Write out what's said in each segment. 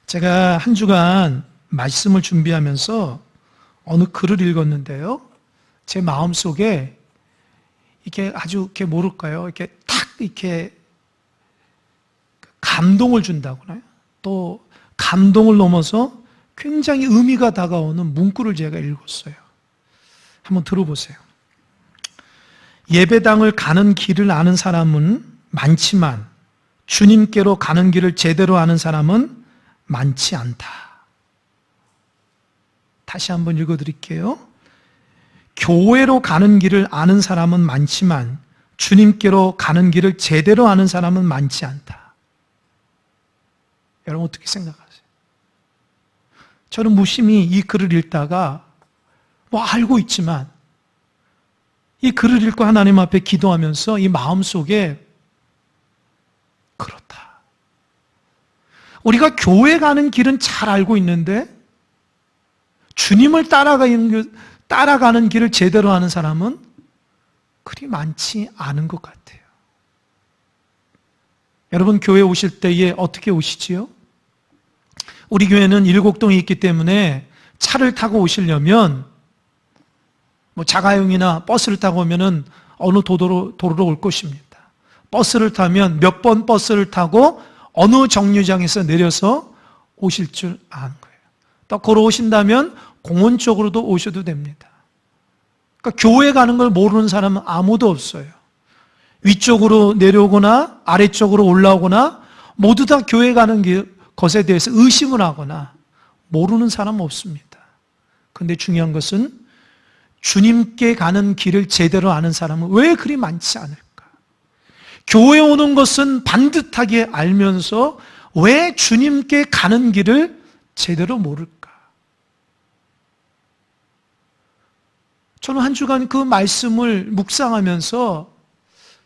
제가 한 주간 말씀을 준비하면서 어느 글을 읽었는데요. 제 마음속에 이렇게 아주 이렇게 뭐랄까요? 이렇게 탁 이렇게 감동을 준다거나요. 또 감동을 넘어서 굉장히 의미가 다가오는 문구를 제가 읽었어요. 한번 들어보세요. 예배당을 가는 길을 아는 사람은 많지만 주님께로 가는 길을 제대로 아는 사람은 많지 않다. 다시 한번 읽어드릴게요. 교회로 가는 길을 아는 사람은 많지만 주님께로 가는 길을 제대로 아는 사람은 많지 않다. 여러분 어떻게 생각하세요? 저는 무심히 이 글을 읽다가 알고 있지만 이 글을 읽고 하나님 앞에 기도하면서 이 마음속에 그렇다. 우리가 교회 가는 길은 잘 알고 있는데 주님을 따라가는 길을 제대로 아는 사람은 그리 많지 않은 것 같아요. 여러분 교회 오실 때에 어떻게 오시지요? 우리 교회는 일곡동에 있기 때문에 차를 타고 오시려면 자가용이나 버스를 타고 오면은 어느 도로로 올 것입니다. 버스를 타면 몇 번 버스를 타고 어느 정류장에서 내려서 오실 줄 아는 거예요. 또 걸어오신다면 공원 쪽으로도 오셔도 됩니다. 그러니까 교회 가는 걸 모르는 사람은 아무도 없어요. 위쪽으로 내려오거나 아래쪽으로 올라오거나 모두 다 교회 가는 것에 대해서 의심을 하거나 모르는 사람은 없습니다. 그런데 중요한 것은 주님께 가는 길을 제대로 아는 사람은 왜 그리 많지 않을까? 교회 오는 것은 반듯하게 알면서 왜 주님께 가는 길을 제대로 모를까? 저는 한 주간 그 말씀을 묵상하면서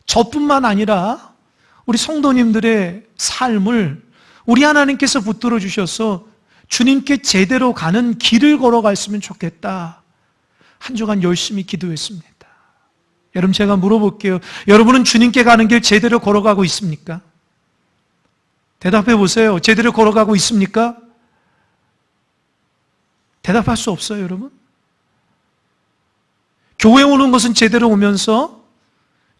저뿐만 아니라 우리 성도님들의 삶을 우리 하나님께서 붙들어 주셔서 주님께 제대로 가는 길을 걸어갔으면 좋겠다. 한 주간 열심히 기도했습니다. 여러분 제가 물어볼게요. 여러분은 주님께 가는 길 제대로 걸어가고 있습니까? 대답해 보세요. 제대로 걸어가고 있습니까? 대답할 수 없어요, 여러분. 교회 오는 것은 제대로 오면서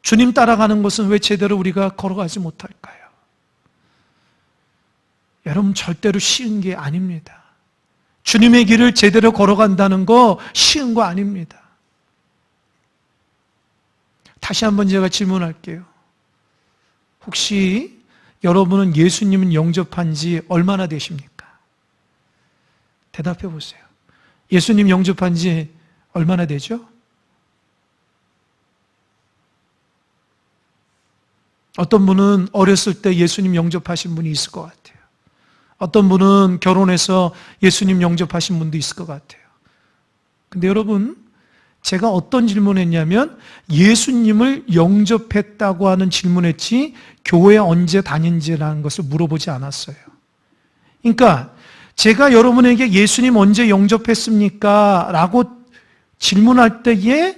주님 따라가는 것은 왜 제대로 우리가 걸어가지 못할까요? 여러분 절대로 쉬운 게 아닙니다. 주님의 길을 제대로 걸어간다는 거 쉬운 거 아닙니다. 다시 한번 제가 질문할게요. 혹시 여러분은 예수님을 영접한 지 얼마나 되십니까? 대답해 보세요. 예수님 영접한 지 얼마나 되죠? 어떤 분은 어렸을 때 예수님 영접하신 분이 있을 것 같아요. 어떤 분은 결혼해서 예수님 영접하신 분도 있을 것 같아요. 근데 여러분, 제가 어떤 질문을 했냐면 예수님을 영접했다고 하는 질문했지 교회 언제 다닌지라는 것을 물어보지 않았어요. 그러니까 제가 여러분에게 예수님 언제 영접했습니까? 라고 질문할 때에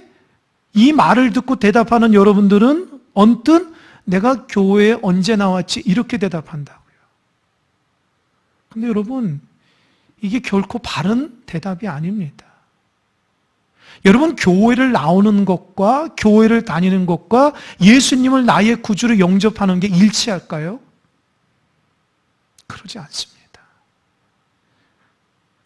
이 말을 듣고 대답하는 여러분들은 언뜻 내가 교회에 언제 나왔지? 이렇게 대답한다고요. 근데 여러분, 이게 결코 바른 대답이 아닙니다. 여러분, 교회를 나오는 것과 교회를 다니는 것과 예수님을 나의 구주로 영접하는 게 일치할까요? 그러지 않습니다.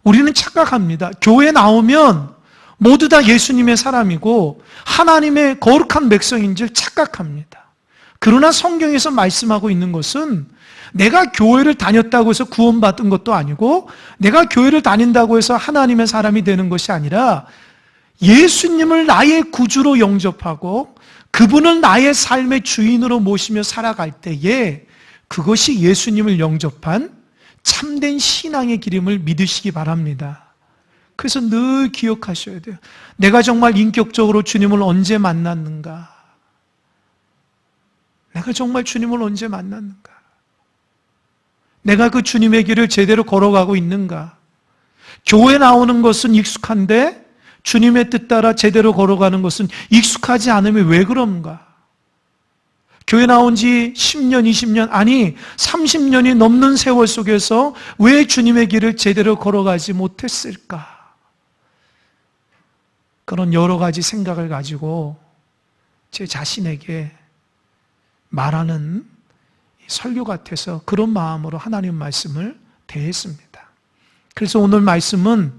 우리는 착각합니다. 교회에 나오면 모두 다 예수님의 사람이고 하나님의 거룩한 백성인 줄 착각합니다. 그러나 성경에서 말씀하고 있는 것은 내가 교회를 다녔다고 해서 구원받은 것도 아니고 내가 교회를 다닌다고 해서 하나님의 사람이 되는 것이 아니라 예수님을 나의 구주로 영접하고 그분을 나의 삶의 주인으로 모시며 살아갈 때에 그것이 예수님을 영접한 참된 신앙의 길임을 믿으시기 바랍니다. 그래서 늘 기억하셔야 돼요. 내가 정말 인격적으로 주님을 언제 만났는가? 내가 정말 주님을 언제 만났는가? 내가 그 주님의 길을 제대로 걸어가고 있는가? 교회 나오는 것은 익숙한데 주님의 뜻 따라 제대로 걸어가는 것은 익숙하지 않으면 왜 그런가? 교회 나온 지 10년, 20년, 아니 30년이 넘는 세월 속에서 왜 주님의 길을 제대로 걸어가지 못했을까? 그런 여러 가지 생각을 가지고 제 자신에게 말하는 설교 같아서 그런 마음으로 하나님 말씀을 대했습니다. 그래서 오늘 말씀은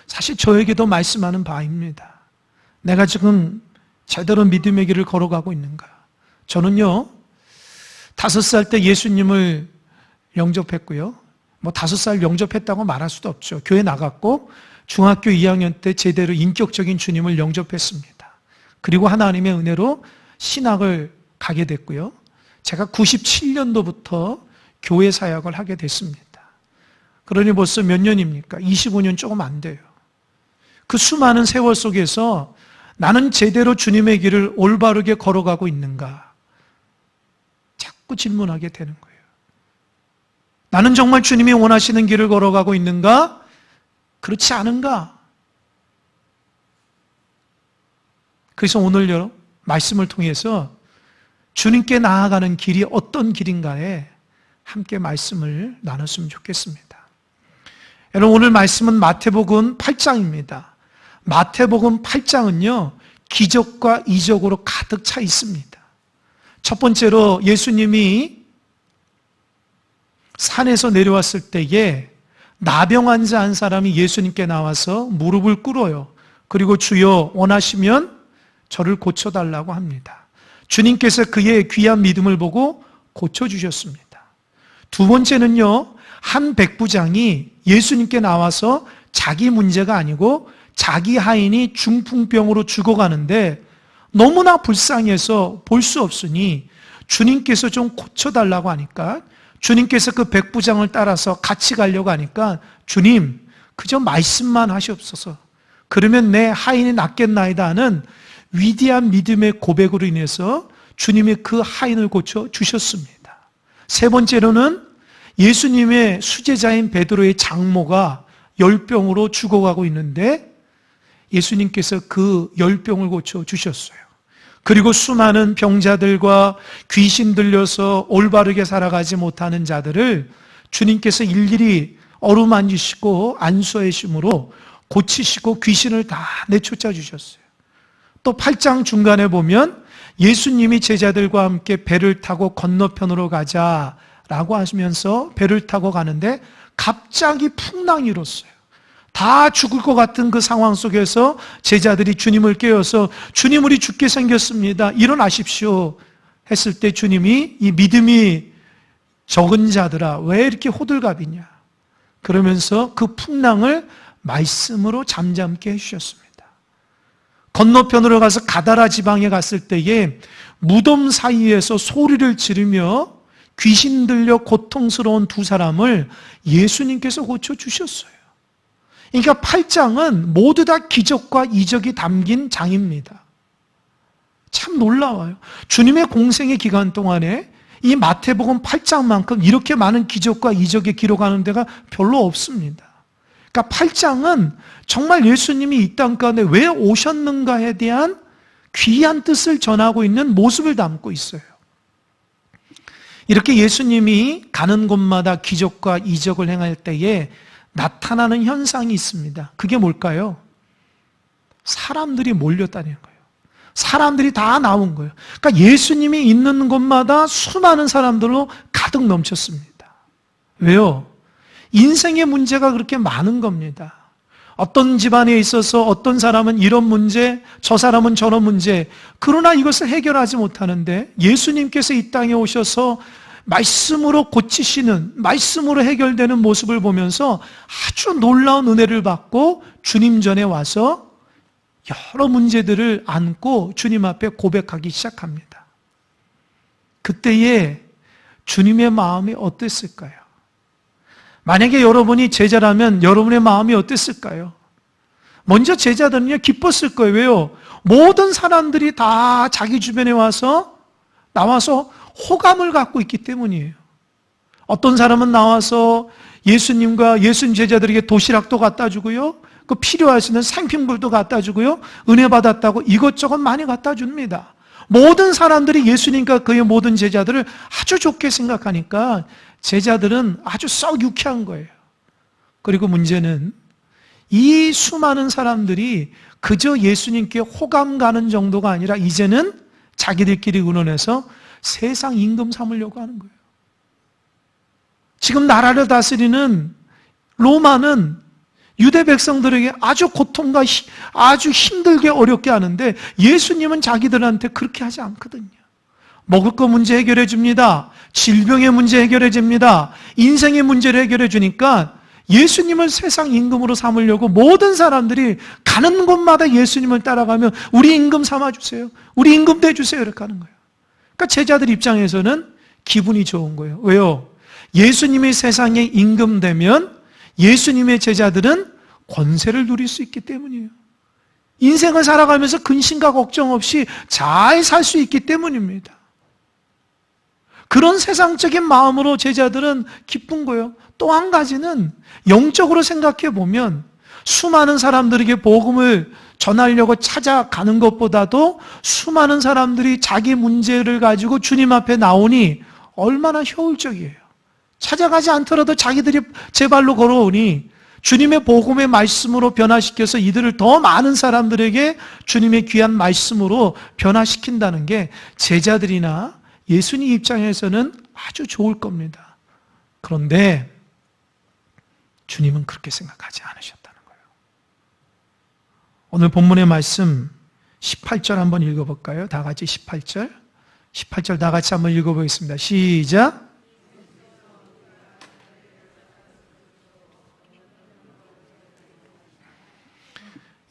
사실 저에게도 말씀하는 바입니다. 내가 지금 제대로 믿음의 길을 걸어가고 있는가? 저는요, 5살 때 예수님을 영접했고요. 5살 영접했다고 말할 수도 없죠. 교회 나갔고 중학교 2학년 때 제대로 인격적인 주님을 영접했습니다. 그리고 하나님의 은혜로 신학을 가게 됐고요. 제가 97년도부터 교회 사역을 하게 됐습니다. 그러니 벌써 몇 년입니까? 25년 조금 안 돼요. 그 수많은 세월 속에서 나는 제대로 주님의 길을 올바르게 걸어가고 있는가? 자꾸 질문하게 되는 거예요. 나는 정말 주님이 원하시는 길을 걸어가고 있는가? 그렇지 않은가? 그래서 오늘 말씀을 통해서 주님께 나아가는 길이 어떤 길인가에 함께 말씀을 나눴으면 좋겠습니다. 여러분, 오늘 말씀은 마태복음 8장입니다. 마태복음 8장은요, 기적과 이적으로 가득 차 있습니다. 첫 번째로 예수님이 산에서 내려왔을 때에 나병 환자 한 사람이 예수님께 나와서 무릎을 꿇어요. 그리고 주여 원하시면 저를 고쳐달라고 합니다. 주님께서 그의 귀한 믿음을 보고 고쳐주셨습니다. 두 번째는요, 한 백부장이 예수님께 나와서 자기 문제가 아니고 자기 하인이 중풍병으로 죽어가는데 너무나 불쌍해서 볼 수 없으니 주님께서 좀 고쳐달라고 하니까 주님께서 그 백부장을 따라서 같이 가려고 하니까 주님, 그저 말씀만 하시옵소서. 그러면 내 하인이 낫겠나이다 하는 위대한 믿음의 고백으로 인해서 주님이 그 하인을 고쳐주셨습니다. 세 번째로는 예수님의 수제자인 베드로의 장모가 열병으로 죽어가고 있는데 예수님께서 그 열병을 고쳐주셨어요. 그리고 수많은 병자들과 귀신 들려서 올바르게 살아가지 못하는 자들을 주님께서 일일이 어루만지시고 안수하심으로 고치시고 귀신을 다 내쫓아 주셨어요. 또 8장 중간에 보면 예수님이 제자들과 함께 배를 타고 건너편으로 가자라고 하시면서 배를 타고 가는데 갑자기 풍랑이 일었어요. 다 죽을 것 같은 그 상황 속에서 제자들이 주님을 깨워서 주님, 우리 죽게 생겼습니다. 일어나십시오 했을 때 주님이 이 믿음이 적은 자들아 왜 이렇게 호들갑이냐 그러면서 그 풍랑을 말씀으로 잠잠게 해주셨습니다. 건너편으로 가서 가다라 지방에 갔을 때에 무덤 사이에서 소리를 지르며 귀신 들려 고통스러운 두 사람을 예수님께서 고쳐주셨어요. 그러니까 8장은 모두 다 기적과 이적이 담긴 장입니다. 참 놀라워요. 주님의 공생의 기간 동안에 이 마태복음 8장만큼 이렇게 많은 기적과 이적이 기록하는 데가 별로 없습니다. 그러니까 8장은 정말 예수님이 이 땅 가운데 왜 오셨는가에 대한 귀한 뜻을 전하고 있는 모습을 담고 있어요. 이렇게 예수님이 가는 곳마다 기적과 이적을 행할 때에 나타나는 현상이 있습니다. 그게 뭘까요? 사람들이 몰려다니는 거예요. 사람들이 다 나온 거예요. 그러니까 예수님이 있는 곳마다 수많은 사람들로 가득 넘쳤습니다. 왜요? 인생의 문제가 그렇게 많은 겁니다. 어떤 집안에 있어서 어떤 사람은 이런 문제, 저 사람은 저런 문제, 그러나 이것을 해결하지 못하는데 예수님께서 이 땅에 오셔서 말씀으로 고치시는, 말씀으로 해결되는 모습을 보면서 아주 놀라운 은혜를 받고 주님 전에 와서 여러 문제들을 안고 주님 앞에 고백하기 시작합니다. 그때에 주님의 마음이 어땠을까요? 만약에 여러분이 제자라면 여러분의 마음이 어땠을까요? 먼저 제자들은요 기뻤을 거예요. 왜요? 모든 사람들이 다 자기 주변에 나와서 호감을 갖고 있기 때문이에요. 어떤 사람은 나와서 예수님과 예수님 제자들에게 도시락도 갖다 주고요, 그 필요하시는 생필물도 갖다 주고요, 은혜 받았다고 이것저것 많이 갖다 줍니다. 모든 사람들이 예수님과 그의 모든 제자들을 아주 좋게 생각하니까 제자들은 아주 썩 유쾌한 거예요. 그리고 문제는 이 수많은 사람들이 그저 예수님께 호감 가는 정도가 아니라 이제는 자기들끼리 의논해서 세상 임금 삼으려고 하는 거예요. 지금 나라를 다스리는 로마는 유대 백성들에게 아주 고통과 아주 힘들게 어렵게 하는데 예수님은 자기들한테 그렇게 하지 않거든요. 먹을 거 문제 해결해 줍니다. 질병의 문제 해결해 줍니다. 인생의 문제를 해결해 주니까 예수님을 세상 임금으로 삼으려고 모든 사람들이 가는 곳마다 예수님을 따라가며 우리 임금 삼아주세요. 우리 임금 돼주세요. 이렇게 하는 거예요. 그러니까 제자들 입장에서는 기분이 좋은 거예요. 왜요? 예수님이 세상에 임금 되면 예수님의 제자들은 권세를 누릴 수 있기 때문이에요. 인생을 살아가면서 근심과 걱정 없이 잘 살 수 있기 때문입니다. 그런 세상적인 마음으로 제자들은 기쁜 거예요. 또 한 가지는 영적으로 생각해 보면 수많은 사람들에게 복음을 전하려고 찾아가는 것보다도 수많은 사람들이 자기 문제를 가지고 주님 앞에 나오니 얼마나 효율적이에요. 찾아가지 않더라도 자기들이 제 발로 걸어오니 주님의 복음의 말씀으로 변화시켜서 이들을 더 많은 사람들에게 주님의 귀한 말씀으로 변화시킨다는 게 제자들이나 예수님 입장에서는 아주 좋을 겁니다. 그런데 주님은 그렇게 생각하지 않으셨다는 거예요. 오늘 본문의 말씀 18절 한번 읽어볼까요? 다 같이 18절. 18절 다 같이 한번 읽어보겠습니다. 시작.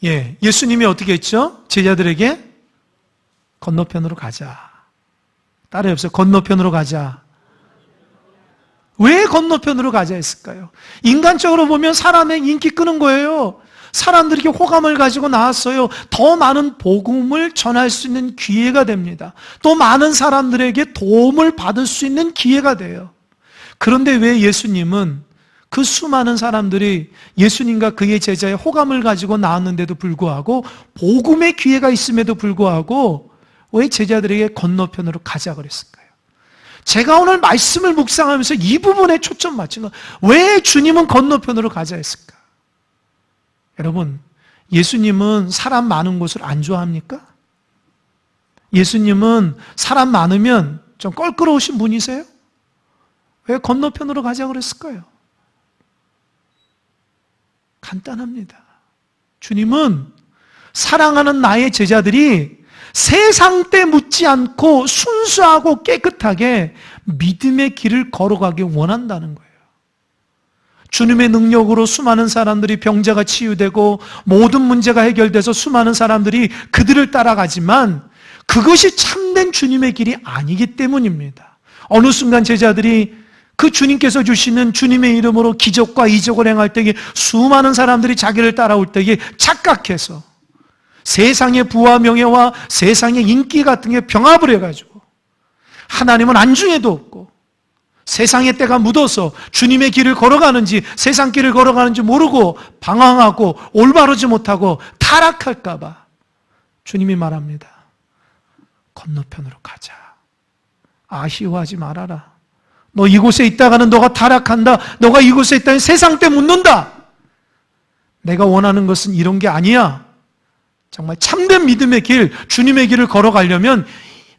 예수님이 어떻게 했죠? 제자들에게 건너편으로 가자. 따로 없어요. 건너편으로 가자. 왜 건너편으로 가자 했을까요? 인간적으로 보면 사람의 인기 끄는 거예요. 사람들에게 호감을 가지고 나왔어요. 더 많은 복음을 전할 수 있는 기회가 됩니다. 또 많은 사람들에게 도움을 받을 수 있는 기회가 돼요. 그런데 왜 예수님은 그 수많은 사람들이 예수님과 그의 제자의 호감을 가지고 나왔는데도 불구하고 복음의 기회가 있음에도 불구하고 왜 제자들에게 건너편으로 가자 그랬을까요? 제가 오늘 말씀을 묵상하면서 이 부분에 초점 맞춘 거. 왜 주님은 건너편으로 가자 했을까? 여러분, 예수님은 사람 많은 곳을 안 좋아합니까? 예수님은 사람 많으면 좀 껄끄러우신 분이세요? 왜 건너편으로 가자 그랬을까요? 간단합니다. 주님은 사랑하는 나의 제자들이 세상 때 묻지 않고 순수하고 깨끗하게 믿음의 길을 걸어가길 원한다는 거예요. 주님의 능력으로 수많은 사람들이 병자가 치유되고 모든 문제가 해결돼서 수많은 사람들이 그들을 따라가지만 그것이 참된 주님의 길이 아니기 때문입니다. 어느 순간 제자들이 그 주님께서 주시는 주님의 이름으로 기적과 이적을 행할 때에 수많은 사람들이 자기를 따라올 때에 착각해서 세상의 부와 명예와 세상의 인기 같은 게 병합을 해가지고 하나님은 안중에도 없고 세상의 때가 묻어서 주님의 길을 걸어가는지 세상 길을 걸어가는지 모르고 방황하고 올바르지 못하고 타락할까 봐 주님이 말합니다. 건너편으로 가자. 아쉬워하지 말아라. 너 이곳에 있다가는 너가 타락한다. 너가 이곳에 있다면 세상 때 묻는다. 내가 원하는 것은 이런 게 아니야. 정말 참된 믿음의 길, 주님의 길을 걸어가려면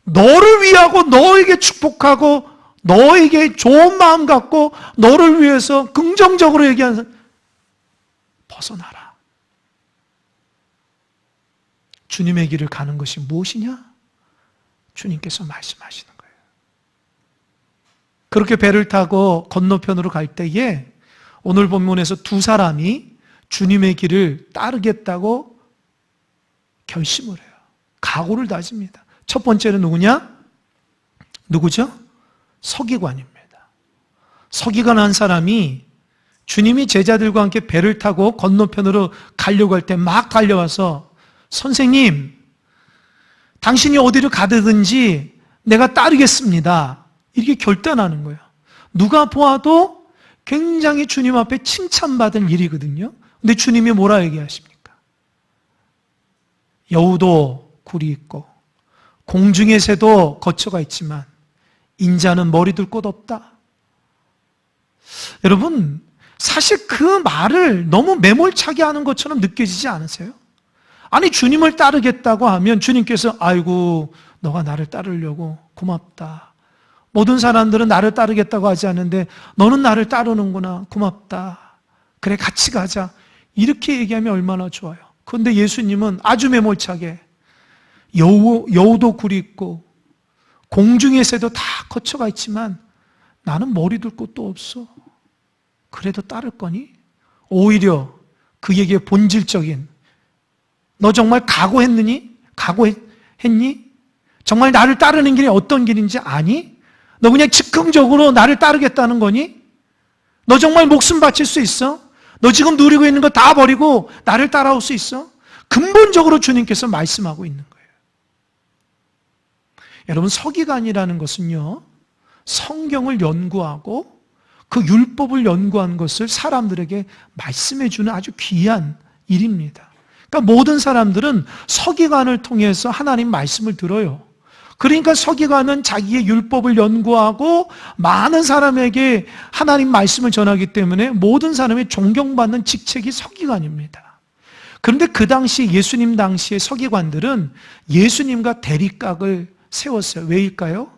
너를 위하고 너에게 축복하고 너에게 좋은 마음 갖고 너를 위해서 긍정적으로 얘기하는 벗어나라. 주님의 길을 가는 것이 무엇이냐? 주님께서 말씀하시는 거예요. 그렇게 배를 타고 건너편으로 갈 때에 오늘 본문에서 두 사람이 주님의 길을 따르겠다고 결심을 해요. 각오를 다집니다. 첫 번째는 누구냐? 누구죠? 서기관입니다. 서기관 한 사람이 주님이 제자들과 함께 배를 타고 건너편으로 가려고 할 때 막 달려와서 선생님, 당신이 어디를 가든지 내가 따르겠습니다. 이렇게 결단하는 거예요. 누가 보아도 굉장히 주님 앞에 칭찬받은 일이거든요. 근데 주님이 뭐라 얘기하십니까? 여우도 굴이 있고 공중의 새도 거처가 있지만 인자는 머리 둘 곳 없다. 여러분, 사실 그 말을 너무 매몰차게 하는 것처럼 느껴지지 않으세요? 아니, 주님을 따르겠다고 하면 주님께서 아이고 너가 나를 따르려고 고맙다. 모든 사람들은 나를 따르겠다고 하지 않는데 너는 나를 따르는구나, 고맙다. 그래, 같이 가자. 이렇게 얘기하면 얼마나 좋아요. 그런데 예수님은 아주 매몰차게 여우도 굴이 있고 공중의 새도 다 거처가 있지만 나는 머리 둘 곳도 없어. 그래도 따를 거니? 오히려 그에게 본질적인, 너 정말 각오했느니? 각오했니? 정말 나를 따르는 길이 어떤 길인지 아니? 너 그냥 즉흥적으로 나를 따르겠다는 거니? 너 정말 목숨 바칠 수 있어? 너 지금 누리고 있는 거 다 버리고 나를 따라올 수 있어? 근본적으로 주님께서 말씀하고 있는 거예요. 여러분, 서기관이라는 것은요, 성경을 연구하고 그 율법을 연구한 것을 사람들에게 말씀해 주는 아주 귀한 일입니다. 그러니까 모든 사람들은 서기관을 통해서 하나님 말씀을 들어요. 그러니까 서기관은 자기의 율법을 연구하고 많은 사람에게 하나님 말씀을 전하기 때문에 모든 사람이 존경받는 직책이 서기관입니다. 그런데 그 당시, 예수님 당시의 서기관들은 예수님과 대립각을 세웠어요. 왜일까요?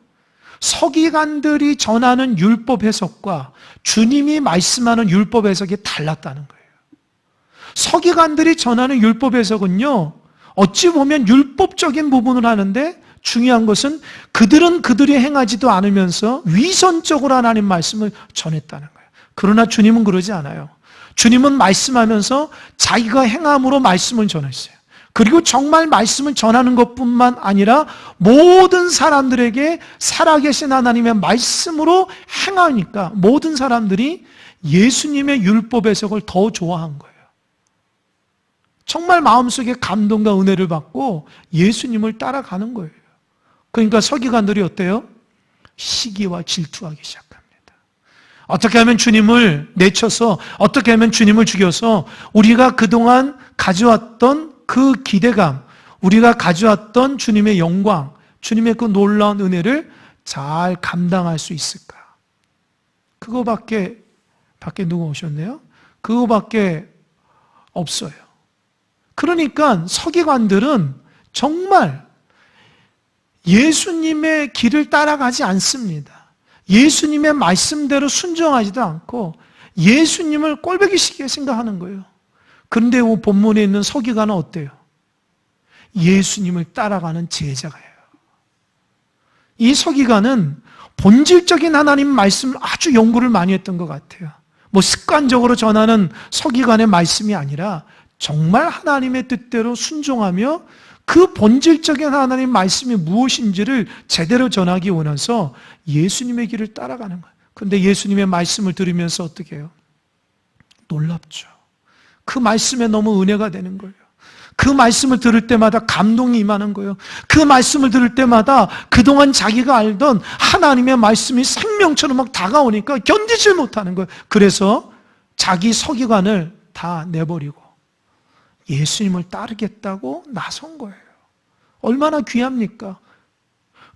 서기관들이 전하는 율법 해석과 주님이 말씀하는 율법 해석이 달랐다는 거예요. 서기관들이 전하는 율법 해석은요, 어찌 보면 율법적인 부분을 하는데 중요한 것은 그들은 그들이 행하지도 않으면서 위선적으로 하나님 말씀을 전했다는 거예요. 그러나 주님은 그러지 않아요. 주님은 말씀하면서 자기가 행함으로 말씀을 전했어요. 그리고 정말 말씀을 전하는 것뿐만 아니라 모든 사람들에게 살아계신 하나님의 말씀으로 행하니까 모든 사람들이 예수님의 율법 해석을 더 좋아한 거예요. 정말 마음속에 감동과 은혜를 받고 예수님을 따라가는 거예요. 그러니까 서기관들이 어때요? 시기와 질투하기 시작합니다. 어떻게 하면 주님을 내쳐서, 어떻게 하면 주님을 죽여서 우리가 그동안 가져왔던 그 기대감, 우리가 가져왔던 주님의 영광, 주님의 그 놀라운 은혜를 잘 감당할 수 있을까? 그거밖에 누가 오셨네요? 그거밖에 없어요. 그러니까 서기관들은 정말 예수님의 길을 따라가지 않습니다. 예수님의 말씀대로 순종하지도 않고 예수님을 꼴보기시게 생각하는 거예요. 그런데 본문에 있는 서기관은 어때요? 예수님을 따라가는 제자가예요. 이 서기관은 본질적인 하나님 말씀을 아주 연구를 많이 했던 것 같아요. 뭐 습관적으로 전하는 서기관의 말씀이 아니라 정말 하나님의 뜻대로 순종하며 그 본질적인 하나님 말씀이 무엇인지를 제대로 전하기 원해서 예수님의 길을 따라가는 거예요. 그런데 예수님의 말씀을 들으면서 어떻게 해요? 놀랍죠. 그 말씀에 너무 은혜가 되는 거예요. 그 말씀을 들을 때마다 감동이 임하는 거예요. 그 말씀을 들을 때마다 그동안 자기가 알던 하나님의 말씀이 생명처럼 막 다가오니까 견디질 못하는 거예요. 그래서 자기 서기관을 다 내버리고 예수님을 따르겠다고 나선 거예요. 얼마나 귀합니까?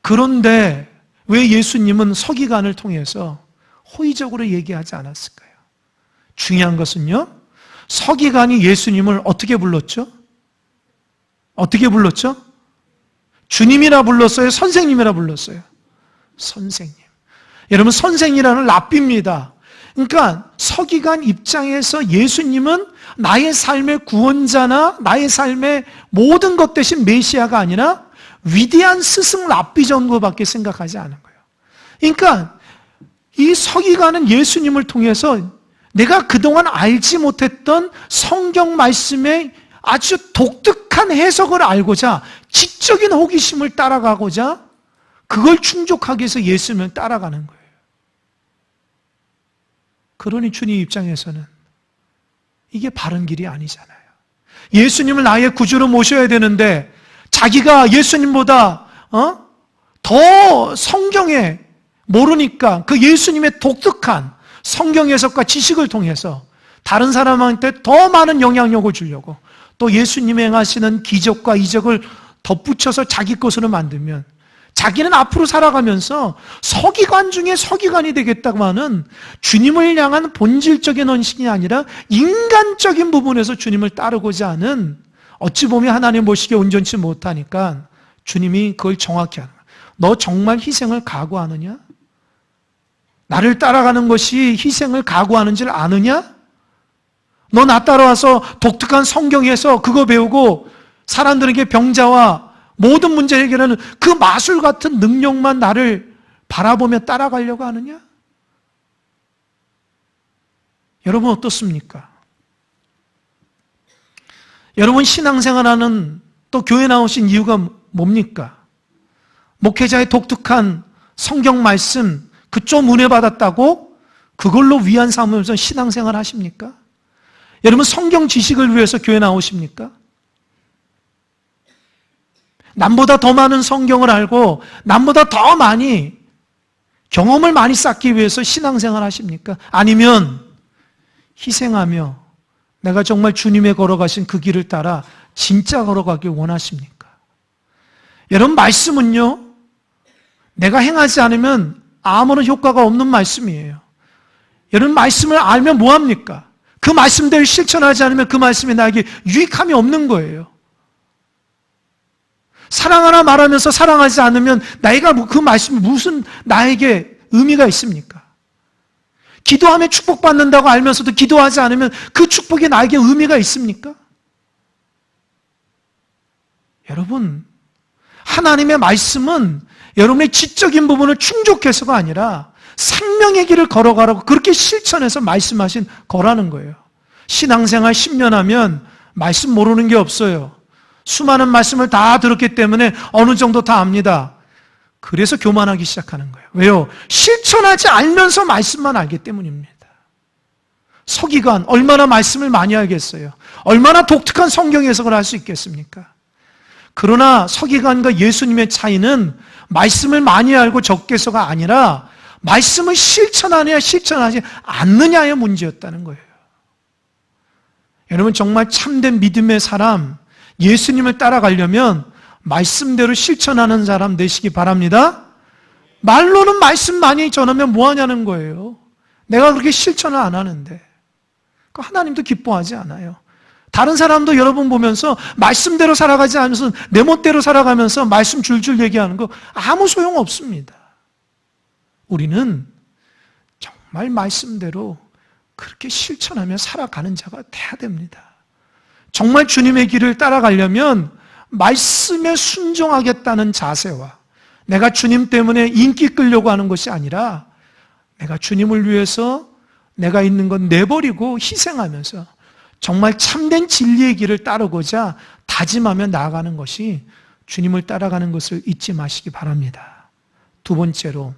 그런데 왜 예수님은 서기관을 통해서 호의적으로 얘기하지 않았을까요? 중요한 것은요, 서기관이 예수님을 어떻게 불렀죠? 어떻게 불렀죠? 주님이라 불렀어요? 선생님이라 불렀어요? 선생님. 여러분, 선생이라는 랍비입니다. 그러니까 서기관 입장에서 예수님은 나의 삶의 구원자나 나의 삶의 모든 것 대신 메시아가 아니라 위대한 스승 랍비 정도밖에 생각하지 않은 거예요. 그러니까 이 서기관은 예수님을 통해서 내가 그동안 알지 못했던 성경 말씀의 아주 독특한 해석을 알고자, 지적인 호기심을 따라가고자 그걸 충족하기 위해서 예수님을 따라가는 거예요. 그러니 주님 입장에서는 이게 바른 길이 아니잖아요. 예수님을 나의 구주로 모셔야 되는데 자기가 예수님보다 더 성경에 모르니까 그 예수님의 독특한 성경 해석과 지식을 통해서 다른 사람한테 더 많은 영향력을 주려고 또 예수님이 행하시는 기적과 이적을 덧붙여서 자기 것으로 만들면 자기는 앞으로 살아가면서 서기관 중에 서기관이 되겠다고 하는 주님을 향한 본질적인 헌신이 아니라 인간적인 부분에서 주님을 따르고자 하는, 어찌 보면 하나님 보시기에 온전치 못하니까 주님이 그걸 정확히 하는 거예요. 너 정말 희생을 각오하느냐? 나를 따라가는 것이 희생을 각오하는 줄 아느냐? 너 나 따라와서 독특한 성경에서 그거 배우고 사람들에게 병자와 모든 문제 해결하는 그 마술 같은 능력만 나를 바라보며 따라가려고 하느냐? 여러분 어떻습니까? 여러분 신앙생활하는, 또 교회 나오신 이유가 뭡니까? 목회자의 독특한 성경 말씀 그 좀 은혜 받았다고 그걸로 위안 삼으면서 신앙생활 하십니까? 여러분 성경 지식을 위해서 교회 나오십니까? 남보다 더 많은 성경을 알고 남보다 더 많이 경험을 많이 쌓기 위해서 신앙생활 하십니까? 아니면 희생하며 내가 정말 주님의 걸어가신 그 길을 따라 진짜 걸어가길 원하십니까? 여러분 말씀은요, 내가 행하지 않으면 아무런 효과가 없는 말씀이에요. 여러분 말씀을 알면 뭐합니까? 그 말씀대로 실천하지 않으면 그 말씀이 나에게 유익함이 없는 거예요. 사랑하라 말하면서 사랑하지 않으면 나이가 그 말씀이 무슨 나에게 의미가 있습니까? 기도하며 축복받는다고 알면서도 기도하지 않으면 그 축복이 나에게 의미가 있습니까? 여러분, 하나님의 말씀은 여러분의 지적인 부분을 충족해서가 아니라 생명의 길을 걸어가라고 그렇게 실천해서 말씀하신 거라는 거예요. 신앙생활 10년 하면 말씀 모르는 게 없어요. 수많은 말씀을 다 들었기 때문에 어느 정도 다 압니다. 그래서 교만하기 시작하는 거예요. 왜요? 실천하지 않으면서 말씀만 알기 때문입니다. 서기관 얼마나 말씀을 많이 알겠어요? 얼마나 독특한 성경 해석을 할 수 있겠습니까? 그러나 서기관과 예수님의 차이는 말씀을 많이 알고 적게서가 아니라 말씀을 실천하느냐 실천하지 않느냐의 문제였다는 거예요. 여러분 정말 참된 믿음의 사람, 예수님을 따라가려면 말씀대로 실천하는 사람 되시기 바랍니다. 말로는 말씀 많이 전하면 뭐하냐는 거예요. 내가 그렇게 실천을 안 하는데 하나님도 기뻐하지 않아요. 다른 사람도 여러분 보면서 말씀대로 살아가지 않으면서 내 멋대로 살아가면서 말씀 줄줄 얘기하는 거 아무 소용없습니다. 우리는 정말 말씀대로 그렇게 실천하며 살아가는 자가 돼야 됩니다. 정말 주님의 길을 따라가려면 말씀에 순종하겠다는 자세와 내가 주님 때문에 인기 끌려고 하는 것이 아니라 내가 주님을 위해서 내가 있는 건 내버리고 희생하면서 정말 참된 진리의 길을 따르고자 다짐하며 나아가는 것이 주님을 따라가는 것을 잊지 마시기 바랍니다. 두 번째로,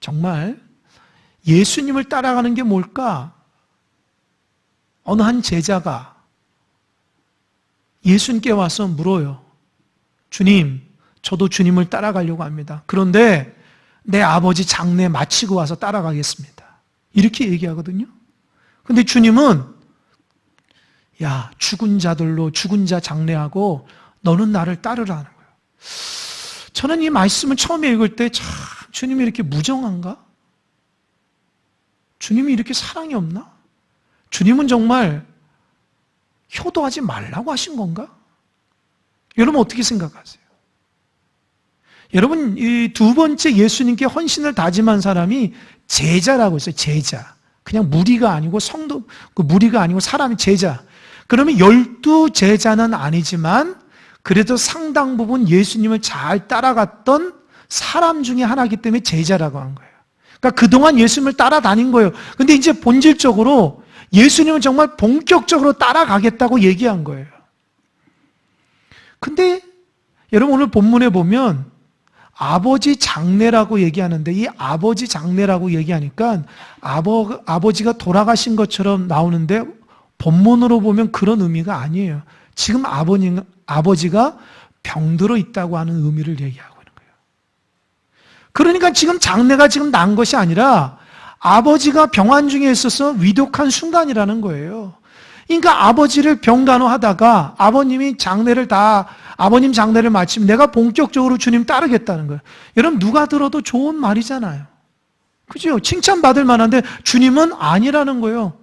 정말 예수님을 따라가는 게 뭘까? 어느 한 제자가 예수님께 와서 물어요. 주님, 저도 주님을 따라가려고 합니다. 그런데 내 아버지 장례 마치고 와서 따라가겠습니다. 이렇게 얘기하거든요. 근데 주님은 야, 죽은 자들로 죽은 자 장례하고 너는 나를 따르라는 거예요. 저는 이 말씀을 처음에 읽을 때 참 주님이 이렇게 무정한가? 주님이 이렇게 사랑이 없나? 주님은 정말 효도하지 말라고 하신 건가? 여러분 어떻게 생각하세요? 여러분 이 두 번째 예수님께 헌신을 다짐한 사람이 제자라고 했어요. 제자. 그냥 무리가 아니고 성도, 그 무리가 아니고 사람이 제자. 그러면 12 제자는 아니지만 그래도 상당 부분 예수님을 잘 따라갔던 사람 중에 하나이기 때문에 제자라고 한 거예요. 그러니까 그동안 예수님을 따라다닌 거예요. 근데 이제 본질적으로 예수님은 정말 본격적으로 따라가겠다고 얘기한 거예요. 근데 여러분 오늘 본문에 보면 아버지 장례라고 얘기하는데 이 아버지 장례라고 얘기하니까 아버지가 돌아가신 것처럼 나오는데 본문으로 보면 그런 의미가 아니에요. 지금 아버지가 병들어 있다고 하는 의미를 얘기하고 있는 거예요. 그러니까 지금 장례가 지금 난 것이 아니라 아버지가 병환 중에 있어서 위독한 순간이라는 거예요. 그러니까 아버지를 병간호하다가 아버님 장례를 마치면 내가 본격적으로 주님 따르겠다는 거예요. 여러분, 누가 들어도 좋은 말이잖아요. 그죠? 칭찬받을 만한데 주님은 아니라는 거예요.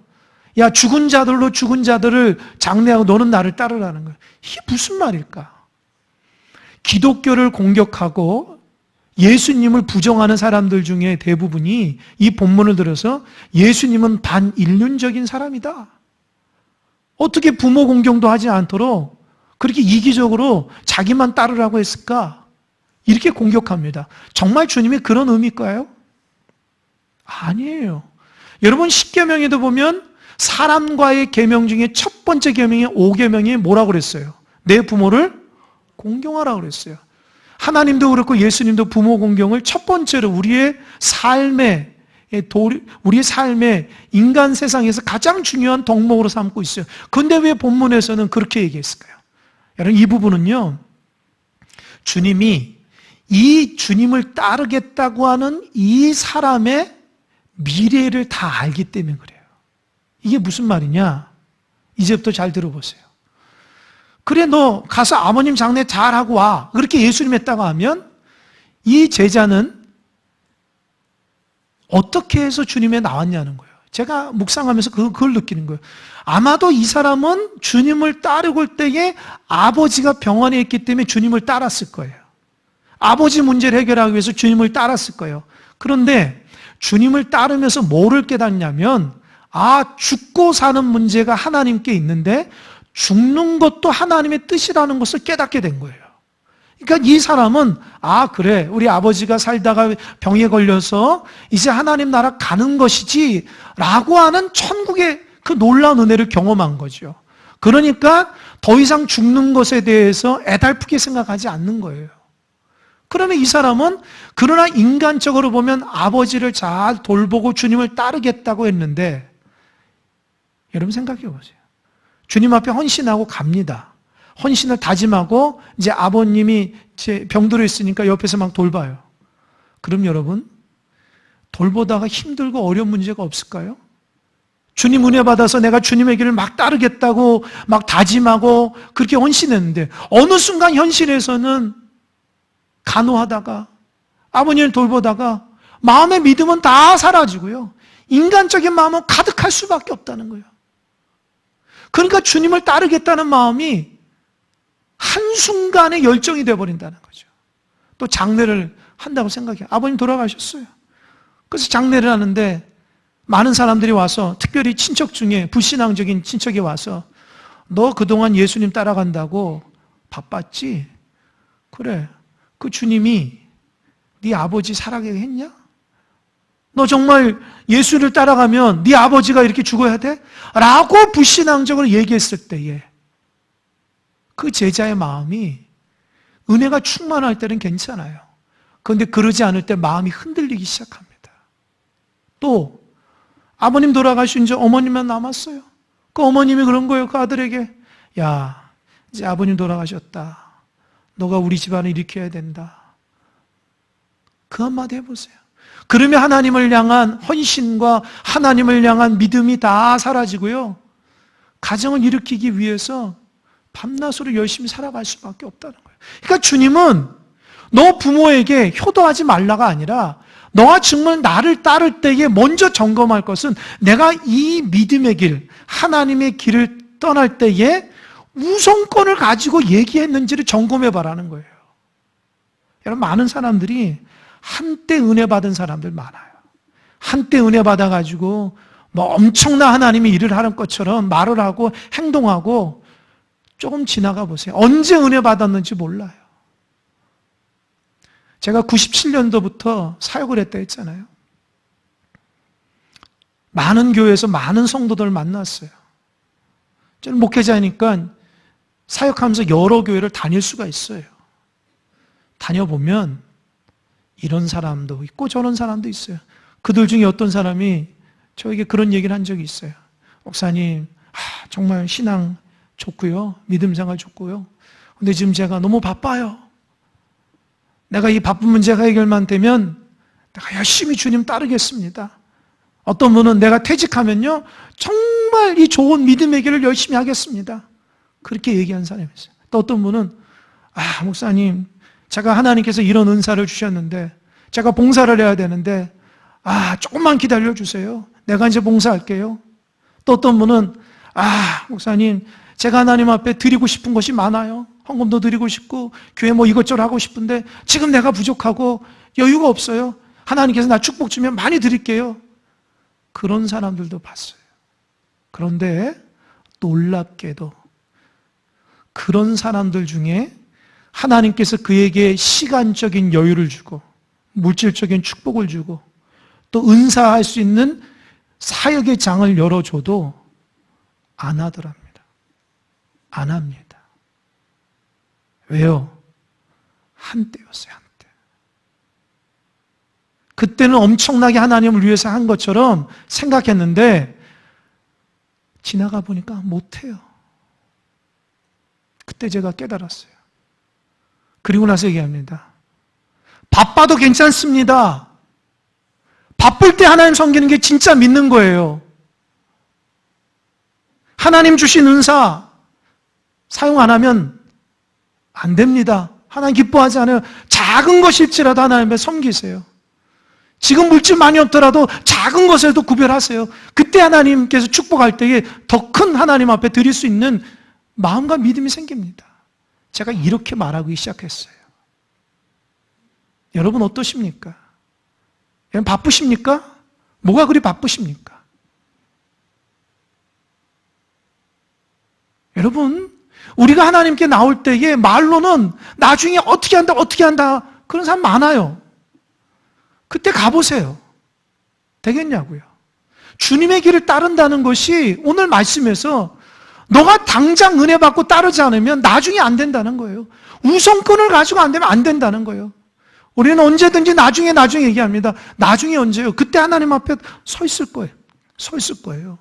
야, 죽은 자들을 장례하고 너는 나를 따르라는 거예요. 이게 무슨 말일까? 기독교를 공격하고 예수님을 부정하는 사람들 중에 대부분이 이 본문을 들어서 예수님은 반인륜적인 사람이다. 어떻게 부모 공경도 하지 않도록 그렇게 이기적으로 자기만 따르라고 했을까? 이렇게 공격합니다. 정말 주님이 그런 의미일까요? 아니에요. 여러분, 십계명에도 보면 사람과의 계명 중에 첫 번째 계명이 5계명이 뭐라고 그랬어요? 내 부모를 공경하라고 그랬어요. 하나님도 그렇고 예수님도 부모 공경을 첫 번째로 우리의 삶의 인간 세상에서 가장 중요한 덕목으로 삼고 있어요. 그런데 왜 본문에서는 그렇게 얘기했을까요? 여러분, 이 부분은요, 주님이 이 주님을 따르겠다고 하는 이 사람의 미래를 다 알기 때문에 그래요. 이게 무슨 말이냐? 이제부터 잘 들어보세요. 그래, 너 가서 아버님 장례 잘하고 와. 그렇게 예수님 했다고 하면 이 제자는 어떻게 해서 주님에 나왔냐는 거예요. 제가 묵상하면서 그걸 느끼는 거예요. 아마도 이 사람은 주님을 따르고 때에 아버지가 병원에 있기 때문에 주님을 따랐을 거예요. 아버지 문제를 해결하기 위해서 주님을 따랐을 거예요. 그런데 주님을 따르면서 뭐를 깨닫냐면, 죽고 사는 문제가 하나님께 있는데 죽는 것도 하나님의 뜻이라는 것을 깨닫게 된 거예요. 그러니까 이 사람은 그래, 우리 아버지가 살다가 병에 걸려서 이제 하나님 나라 가는 것이지 라고 하는 천국의 그 놀라운 은혜를 경험한 거죠. 그러니까 더 이상 죽는 것에 대해서 애달프게 생각하지 않는 거예요. 그러면 이 사람은 그러나 인간적으로 보면 아버지를 잘 돌보고 주님을 따르겠다고 했는데, 여러분 생각해 보세요. 주님 앞에 헌신하고 갑니다. 헌신을 다짐하고 이제 아버님이 병들어 있으니까 옆에서 막 돌봐요. 그럼 여러분, 돌보다가 힘들고 어려운 문제가 없을까요? 주님 은혜 받아서 내가 주님의 길을 막 따르겠다고 막 다짐하고 그렇게 헌신했는데 어느 순간 현실에서는 간호하다가 아버님을 돌보다가 마음의 믿음은 다 사라지고요. 인간적인 마음은 가득할 수밖에 없다는 거예요. 그러니까 주님을 따르겠다는 마음이 한순간에 열정이 되어버린다는 거죠. 또 장례를 한다고 생각해요. 아버님 돌아가셨어요. 그래서 장례를 하는데 많은 사람들이 와서, 특별히 친척 중에 불신앙적인 친척이 와서, 너 그동안 예수님 따라간다고 바빴지? 그래, 그 주님이 네 아버지 살아가게 했냐? 너 정말 예수를 따라가면 네 아버지가 이렇게 죽어야 돼? 라고 불신앙적으로 얘기했을 때에 그 제자의 마음이 은혜가 충만할 때는 괜찮아요. 그런데 그러지 않을 때 마음이 흔들리기 시작합니다. 또 아버님 돌아가신 지 어머님만 남았어요. 그 어머님이 그런 거예요. 그 아들에게, 야, 이제 아버님 돌아가셨다. 너가 우리 집안을 일으켜야 된다. 그 한마디 해보세요. 그러면 하나님을 향한 헌신과 하나님을 향한 믿음이 다 사라지고요. 가정을 일으키기 위해서 밤낮으로 열심히 살아갈 수밖에 없다는 거예요. 그러니까 주님은 너 부모에게 효도하지 말라가 아니라 너가 정말 나를 따를 때에 먼저 점검할 것은 내가 이 믿음의 길, 하나님의 길을 떠날 때에 우선권을 가지고 얘기했는지를 점검해 봐라는 거예요. 여러분, 많은 사람들이 한때 은혜 받은 사람들 많아요. 한때 은혜 받아가지고 뭐 엄청난 하나님이 일을 하는 것처럼 말을 하고 행동하고 조금 지나가 보세요. 언제 은혜 받았는지 몰라요. 제가 97년도부터 사역을 했다 했잖아요. 많은 교회에서 많은 성도들을 만났어요. 저는 목회자니까 사역하면서 여러 교회를 다닐 수가 있어요. 다녀보면 이런 사람도 있고 저런 사람도 있어요. 그들 중에 어떤 사람이 저에게 그런 얘기를 한 적이 있어요. 목사님, 정말 신앙 좋고요. 믿음 생활 좋고요. 근데 지금 제가 너무 바빠요. 내가 이 바쁜 문제가 해결만 되면 내가 열심히 주님 따르겠습니다. 어떤 분은 내가 퇴직하면요, 정말 정말 이 좋은 믿음의 길을 열심히 하겠습니다. 그렇게 얘기한 사람이 있어요. 또 어떤 분은 목사님, 제가 하나님께서 이런 은사를 주셨는데 제가 봉사를 해야 되는데 조금만 기다려 주세요. 내가 이제 봉사할게요. 또 어떤 분은 목사님, 제가 하나님 앞에 드리고 싶은 것이 많아요. 헌금도 드리고 싶고 교회 뭐 이것저것 하고 싶은데 지금 내가 부족하고 여유가 없어요. 하나님께서 나 축복 주면 많이 드릴게요. 그런 사람들도 봤어요. 그런데 놀랍게도 그런 사람들 중에 하나님께서 그에게 시간적인 여유를 주고 물질적인 축복을 주고 또 은사할 수 있는 사역의 장을 열어줘도 안 하더랍니다. 안 합니다. 왜요? 한때였어요, 한때. 그때는 엄청나게 하나님을 위해서 한 것처럼 생각했는데 지나가 보니까 못해요. 그때 제가 깨달았어요. 그리고 나서 얘기합니다. 바빠도 괜찮습니다. 바쁠 때 하나님 섬기는 게 진짜 믿는 거예요. 하나님 주신 은사 사용 안 하면 안 됩니다. 하나님 기뻐하지 않아요. 작은 것일지라도 하나님을 섬기세요. 지금 물질 많이 없더라도 작은 것에도 구별하세요. 그때 하나님께서 축복할 때에 더 큰 하나님 앞에 드릴 수 있는 마음과 믿음이 생깁니다. 제가 이렇게 말하기 시작했어요. 여러분 어떠십니까? 여러분 바쁘십니까? 뭐가 그리 바쁘십니까? 여러분, 우리가 하나님께 나올 때에 말로는 나중에 어떻게 한다 그런 사람 많아요. 그때 가보세요. 되겠냐고요. 주님의 길을 따른다는 것이 오늘 말씀에서 너가 당장 은혜 받고 따르지 않으면 나중에 안 된다는 거예요. 우선권을 가지고 안 되면 안 된다는 거예요. 우리는 언제든지 나중에 얘기합니다. 나중에 언제요? 그때 하나님 앞에 서 있을 거예요. 서 있을 거예요.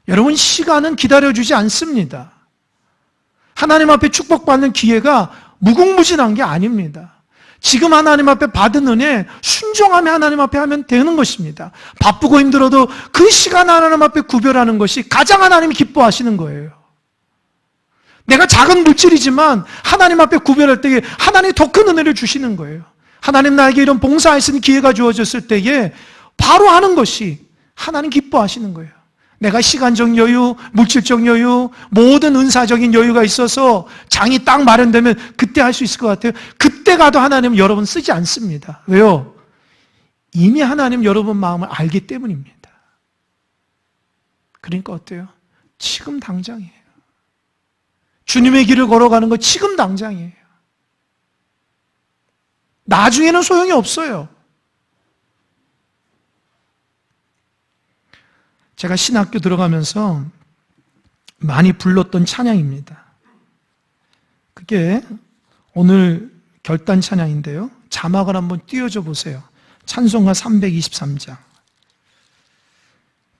여러분, 시간은 기다려주지 않습니다. 하나님 앞에 축복받는 기회가 무궁무진한 게 아닙니다. 지금 하나님 앞에 받은 은혜 순종하며 하나님 앞에 하면 되는 것입니다. 바쁘고 힘들어도 그 시간 하나님 앞에 구별하는 것이 가장 하나님이 기뻐하시는 거예요. 내가 작은 물질이지만 하나님 앞에 구별할 때에 하나님이 더 큰 은혜를 주시는 거예요. 하나님 나에게 이런 봉사할 수 있는 기회가 주어졌을 때에 바로 하는 것이 하나님 기뻐하시는 거예요. 내가 시간적 여유, 물질적 여유, 모든 은사적인 여유가 있어서 장이 딱 마련되면 그때 할 수 있을 것 같아요. 그때 가도 하나님은 여러분 쓰지 않습니다. 왜요? 이미 하나님 여러분 마음을 알기 때문입니다. 그러니까 어때요? 지금 당장이에요. 주님의 길을 걸어가는 거 지금 당장이에요. 나중에는 소용이 없어요. 제가 신학교 들어가면서 많이 불렀던 찬양입니다. 그게 오늘 결단 찬양인데요. 자막을 한번 띄워줘 보세요. 찬송가 323장.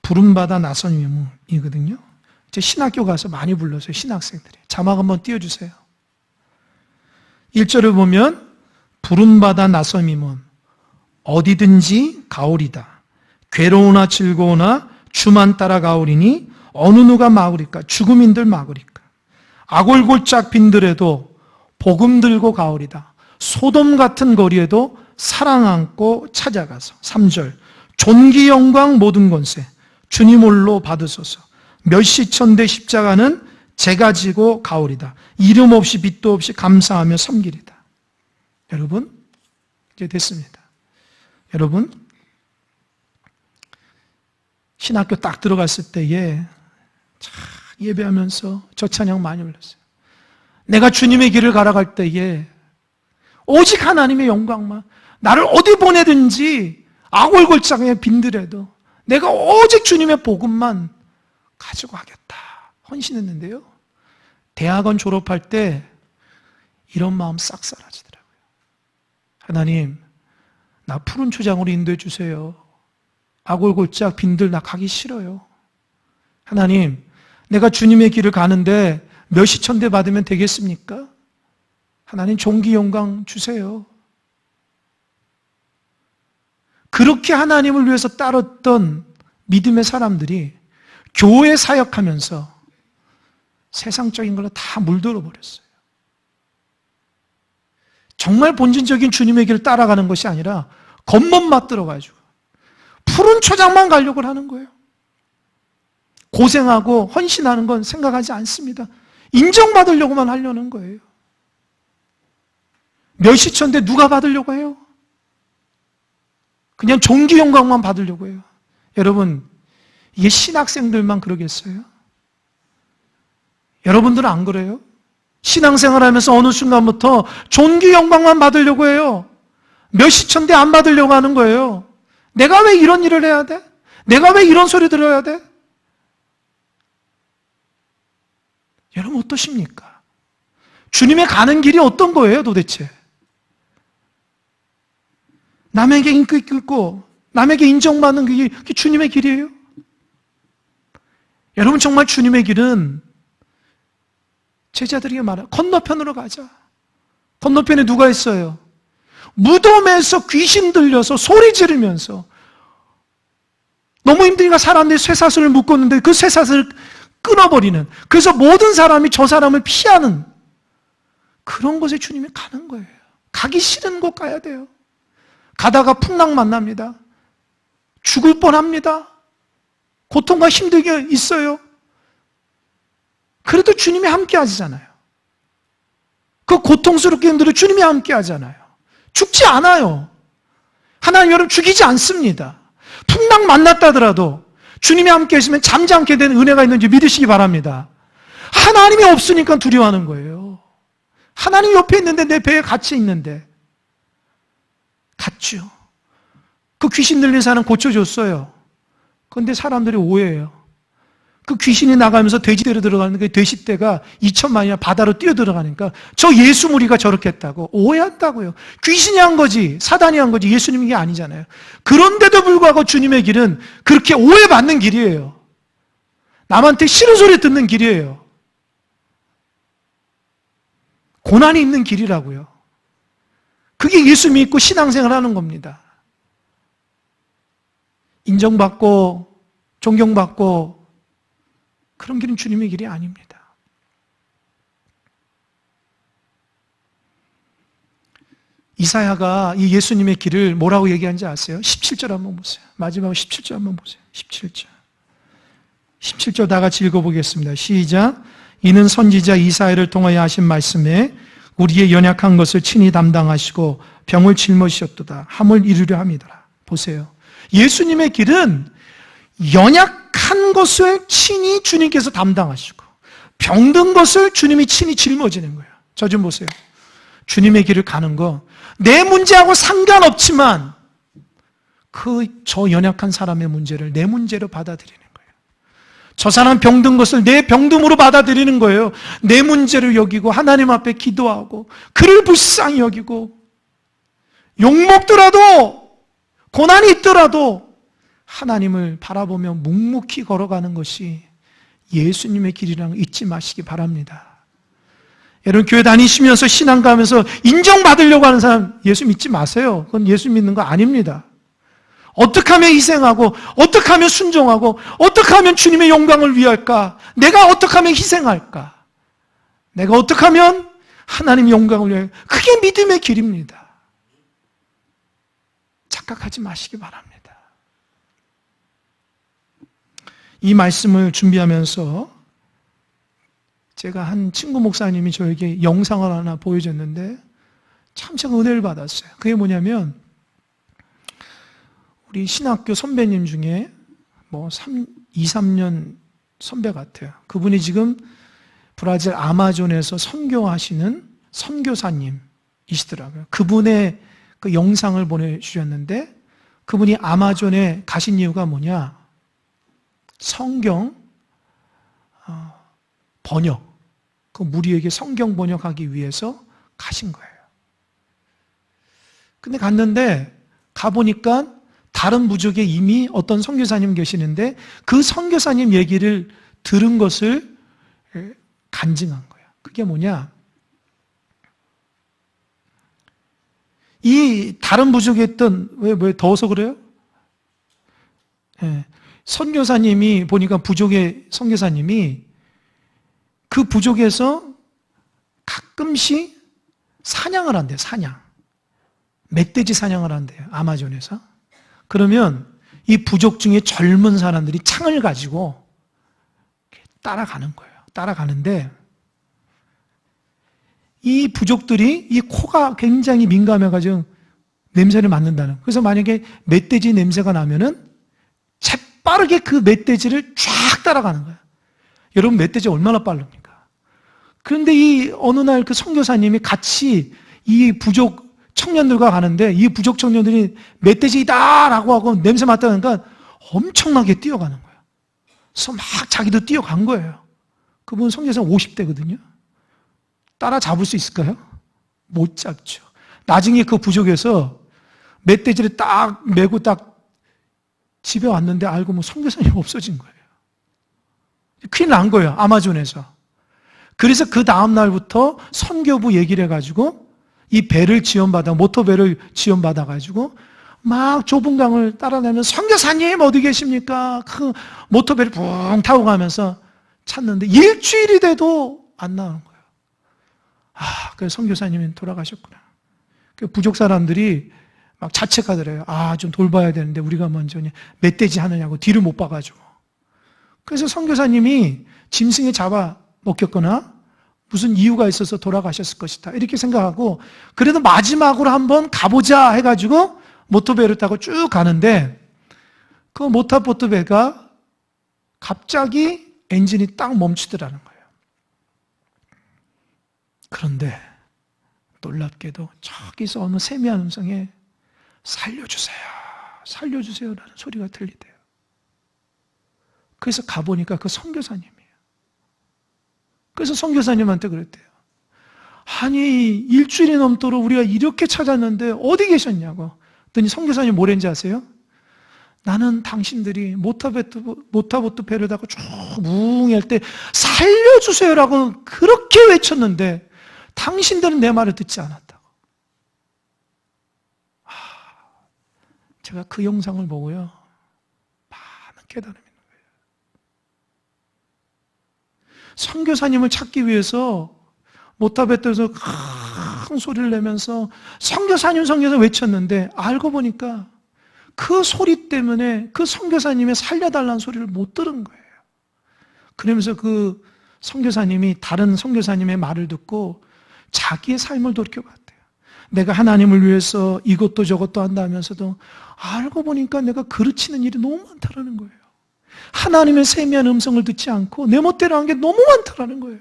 부름받아 나선 위문이거든요. 제 신학교 가서 많이 불렀어요. 신학생들이. 자막 한번 띄워주세요. 1절을 보면 부름받아 나선 위문 어디든지 가오리다. 괴로우나 즐거우나 주만 따라 가오리니 어느 누가 막으리까? 죽음인들 막으리까? 아골골짝 빈들에도 복음 들고 가오리다. 소돔 같은 거리에도 사랑 안고 찾아가서. 3절 존귀 영광 모든 권세 주님 홀로 받으소서. 멸시천대 십자가는 제가 지고 가오리다. 이름 없이 빛도 없이 감사하며 섬기리다. 여러분, 이제 됐습니다. 여러분, 신학교 딱 들어갔을 때에 예배하면서 저 찬양 많이 불렀어요. 내가 주님의 길을 걸어갈 때에 오직 하나님의 영광만, 나를 어디 보내든지 아골골장에 빈들에도 내가 오직 주님의 복음만 가지고 하겠다 헌신했는데요. 대학원 졸업할 때 이런 마음 싹 사라지더라고요. 하나님, 나 푸른 초장으로 인도해 주세요. 아골골짝 빈들 나 가기 싫어요. 하나님, 내가 주님의 길을 가는데 몇시천대 받으면 되겠습니까? 하나님 존귀 영광 주세요. 그렇게 하나님을 위해서 따랐던 믿음의 사람들이 교회 사역하면서 세상적인 걸로 다 물들어 버렸어요. 정말 본질적인 주님의 길을 따라가는 것이 아니라 겉멋 맞들어가지고 푸른 초장만 가려고 하는 거예요. 고생하고 헌신하는 건 생각하지 않습니다. 인정받으려고만 하려는 거예요. 몇시천대 누가 받으려고 해요? 그냥 종기 영광만 받으려고 해요. 여러분, 이게 신학생들만 그러겠어요? 여러분들은 안 그래요? 신앙생활 하면서 어느 순간부터 종기 영광만 받으려고 해요. 몇시천대 안 받으려고 하는 거예요. 내가 왜 이런 일을 해야 돼? 내가 왜 이런 소리 들어야 돼? 여러분 어떠십니까? 주님의 가는 길이 어떤 거예요 도대체? 남에게 인기 끌고 남에게 인정받는 그게 주님의 길이에요? 여러분 정말 주님의 길은 제자들에게 말해요. 건너편으로 가자. 건너편에 누가 있어요? 무덤에서 귀신 들려서 소리 지르면서 너무 힘드니까 사람들이 쇠사슬을 묶었는데 그 쇠사슬을 끊어버리는, 그래서 모든 사람이 저 사람을 피하는 그런 곳에 주님이 가는 거예요. 가기 싫은 곳 가야 돼요. 가다가 풍랑 만납니다. 죽을 뻔합니다. 고통과 힘들게 있어요. 그래도 주님이 함께 하시잖아요. 그 고통스럽게 힘들어 주님이 함께 하잖아요. 죽지 않아요. 하나님 여러분 죽이지 않습니다. 풍랑 만났다더라도 주님이 함께 하시면 잠잠게 되는 은혜가 있는지 믿으시기 바랍니다. 하나님이 없으니까 두려워하는 거예요. 하나님 옆에 있는데 내 배에 같이 있는데 갔죠. 그 귀신 들린 사람 고쳐줬어요. 그런데 사람들이 오해해요. 그 귀신이 나가면서 돼지떼로 들어가는 게 돼지떼가 2천만이나 바다로 뛰어 들어가니까 저 예수 무리가 저렇게 했다고 오해한다고요. 귀신이 한 거지 사단이 한 거지 예수님이 아니잖아요. 그런데도 불구하고 주님의 길은 그렇게 오해받는 길이에요. 남한테 싫은 소리 듣는 길이에요. 고난이 있는 길이라고요. 그게 예수 믿고 신앙생활 하는 겁니다. 인정받고 존경받고 그런 길은 주님의 길이 아닙니다. 이사야가 이 예수님의 길을 뭐라고 얘기하는지 아세요? 17절 한번 보세요. 마지막 17절 한번 보세요. 17절. 17절 다 같이 읽어보겠습니다. 시작. 이는 선지자 이사야를 통하여 하신 말씀에 우리의 연약한 것을 친히 담당하시고 병을 짊어지셨도다. 함을 이루려 함이더라. 보세요. 예수님의 길은 연약한 것을 친히 주님께서 담당하시고 병든 것을 주님이 친히 짊어지는 거예요. 저 좀 보세요. 주님의 길을 가는 거 내 문제하고 상관없지만 저 연약한 사람의 문제를 내 문제로 받아들이는 거예요. 저 사람 병든 것을 내 병듦으로 받아들이는 거예요. 내 문제를 여기고 하나님 앞에 기도하고 그를 불쌍히 여기고 욕먹더라도 고난이 있더라도 하나님을 바라보며 묵묵히 걸어가는 것이 예수님의 길이라는 걸 잊지 마시기 바랍니다. 여러분 교회 다니시면서 신앙 가면서 인정받으려고 하는 사람 예수 믿지 마세요. 그건 예수 믿는 거 아닙니다. 어떻게 하면 희생하고 어떻게 하면 순종하고 어떻게 하면 주님의 영광을 위할까? 내가 어떻게 하면 희생할까? 내가 어떻게 하면 하나님의 영광을 위할까? 그게 믿음의 길입니다. 착각하지 마시기 바랍니다. 이 말씀을 준비하면서 제가 한 친구 목사님이 저에게 영상을 하나 보여줬는데 참 제가 은혜를 받았어요. 그게 뭐냐면 우리 신학교 선배님 중에 2, 3년 선배 같아요. 그분이 지금 브라질 아마존에서 선교하시는 선교사님이시더라고요. 그분의 그 영상을 보내주셨는데 그분이 아마존에 가신 이유가 뭐냐? 성경 번역, 그 무리에게 성경 번역하기 위해서 가신 거예요. 근데 갔는데 가보니까 다른 부족에 이미 어떤 선교사님 계시는데 그 선교사님 얘기를 들은 것을 간증한 거예요. 그게 뭐냐? 이 다른 부족에 있던 왜 더워서 그래요? 네. 선교사님이 보니까 부족의 선교사님이 그 부족에서 가끔씩 사냥을 한대요. 사냥. 멧돼지 사냥을 한대요. 아마존에서. 그러면 이 부족 중에 젊은 사람들이 창을 가지고 따라가는 거예요. 따라가는데 이 부족들이 이 코가 굉장히 민감해가지고 냄새를 맡는다는. 그래서 만약에 멧돼지 냄새가 나면은 재빠르게 그 멧돼지를 쫙 따라가는 거예요. 여러분 멧돼지 얼마나 빠릅니까? 그런데 이 어느 날 그 선교사님이 같이 이 부족 청년들과 가는데 이 부족 청년들이 멧돼지다라고 하고 냄새 맡다니까 엄청나게 뛰어가는 거예요. 그래서 막 자기도 뛰어간 거예요. 그분 선교사 50대거든요. 따라잡을 수 있을까요? 못 잡죠. 나중에 그 부족에서 멧돼지를 딱 메고 딱 집에 왔는데 알고 뭐 선교사님이 없어진 거예요. 큰일 난 거예요. 아마존에서. 그래서 그 다음 날부터 선교부 얘기를 해가지고 이 배를 지원받아, 모터배를 지원받아가지고 막 좁은 강을 따라다니면 선교사님 어디 계십니까? 그 모터배를 붕 타고 가면서 찾는데 일주일이 돼도 안 나오는 거예요. 아, 그래서 선교사님이 돌아가셨구나. 그 부족 사람들이 막 자책하더래요. 아, 좀 돌봐야 되는데 우리가 먼저 멧돼지 하느냐고 뒤를 못 봐가지고. 그래서 선교사님이 짐승에 잡아 먹혔거나 무슨 이유가 있어서 돌아가셨을 것이다. 이렇게 생각하고 그래도 마지막으로 한번 가보자 해가지고 모터배를 타고 쭉 가는데 그 모터보트배가 갑자기 엔진이 딱 멈추더라는 거예요. 그런데 놀랍게도 저기서 어느 세미한 음성에 살려주세요. 살려주세요라는 소리가 들리대요. 그래서 가보니까 그 선교사님이에요. 그래서 선교사님한테 그랬대요. 아니 일주일이 넘도록 우리가 이렇게 찾았는데 어디 계셨냐고. 그랬더니 선교사님 뭐랬는지 아세요? 나는 당신들이 모터보트 배를 타고 쭉 무웅할 때 살려주세요라고 그렇게 외쳤는데 당신들은 내 말을 듣지 않았다고. 제가 그 영상을 보고요 많은 깨달음이 있는 거예요. 선교사님을 찾기 위해서 모터보트에서 큰 소리를 내면서 선교사님 외쳤는데 알고 보니까 그 소리 때문에 그 선교사님의 살려달라는 소리를 못 들은 거예요. 그러면서 그 선교사님이 다른 선교사님의 말을 듣고 자기의 삶을 돌이켜봤대요. 내가 하나님을 위해서 이것도 저것도 한다면서도 알고 보니까 내가 그르치는 일이 너무 많다라는 거예요. 하나님의 세미한 음성을 듣지 않고 내 멋대로 한 게 너무 많다라는 거예요.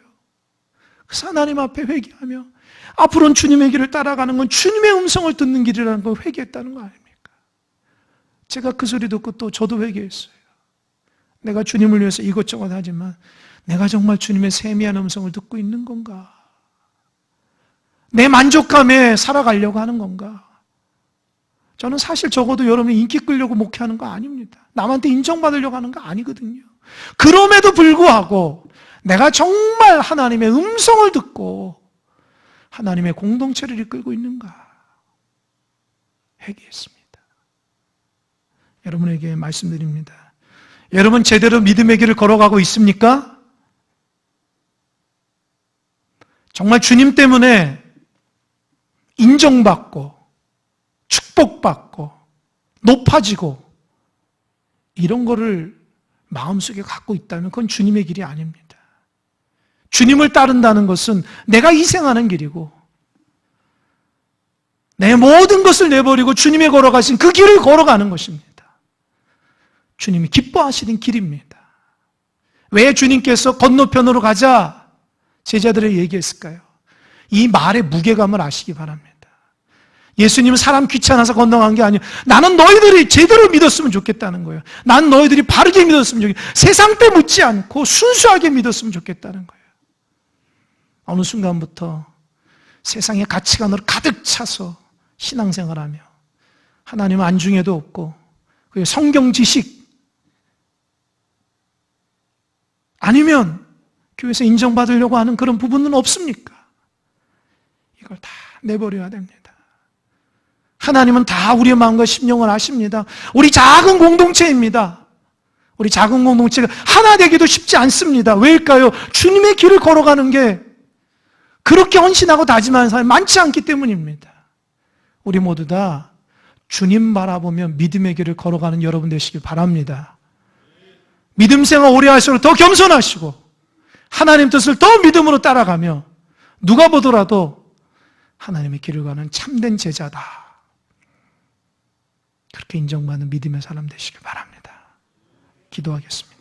그래서 하나님 앞에 회개하며 앞으로는 주님의 길을 따라가는 건 주님의 음성을 듣는 길이라는 걸 회개했다는 거 아닙니까? 제가 그 소리 듣고 또 저도 회개했어요. 내가 주님을 위해서 이것저것 하지만 내가 정말 주님의 세미한 음성을 듣고 있는 건가? 내 만족감에 살아가려고 하는 건가? 저는 사실 적어도 여러분이 인기 끌려고 목회하는 거 아닙니다. 남한테 인정받으려고 하는 거 아니거든요. 그럼에도 불구하고 내가 정말 하나님의 음성을 듣고 하나님의 공동체를 이끌고 있는가? 회개했습니다. 여러분에게 말씀드립니다. 여러분 제대로 믿음의 길을 걸어가고 있습니까? 정말 주님 때문에 인정받고 축복받고 높아지고 이런 거를 마음속에 갖고 있다면 그건 주님의 길이 아닙니다. 주님을 따른다는 것은 내가 희생하는 길이고 내 모든 것을 내버리고 주님의 걸어가신 그 길을 걸어가는 것입니다. 주님이 기뻐하시는 길입니다. 왜 주님께서 건너편으로 가자 제자들에게 얘기했을까요? 이 말의 무게감을 아시기 바랍니다. 예수님은 사람 귀찮아서 건너간 게 아니에요. 나는 너희들이 제대로 믿었으면 좋겠다는 거예요. 난 너희들이 바르게 믿었으면 좋겠다. 세상 때 묻지 않고 순수하게 믿었으면 좋겠다는 거예요. 어느 순간부터 세상의 가치관으로 가득 차서 신앙생활하며 하나님 안중에도 없고 성경 지식 아니면 교회에서 인정받으려고 하는 그런 부분은 없습니까? 이걸 다 내버려야 됩니다. 하나님은 다 우리의 마음과 심령을 아십니다. 우리 작은 공동체입니다. 우리 작은 공동체가 하나 되기도 쉽지 않습니다. 왜일까요? 주님의 길을 걸어가는 게 그렇게 헌신하고 다짐하는 사람이 많지 않기 때문입니다. 우리 모두 다 주님 바라보며 믿음의 길을 걸어가는 여러분 되시길 바랍니다. 믿음 생활 오래 할수록 더 겸손하시고 하나님 뜻을 더 믿음으로 따라가며 누가 보더라도 하나님의 길을 가는 참된 제자다, 그렇게 인정받는 믿음의 사람 되시길 바랍니다. 기도하겠습니다.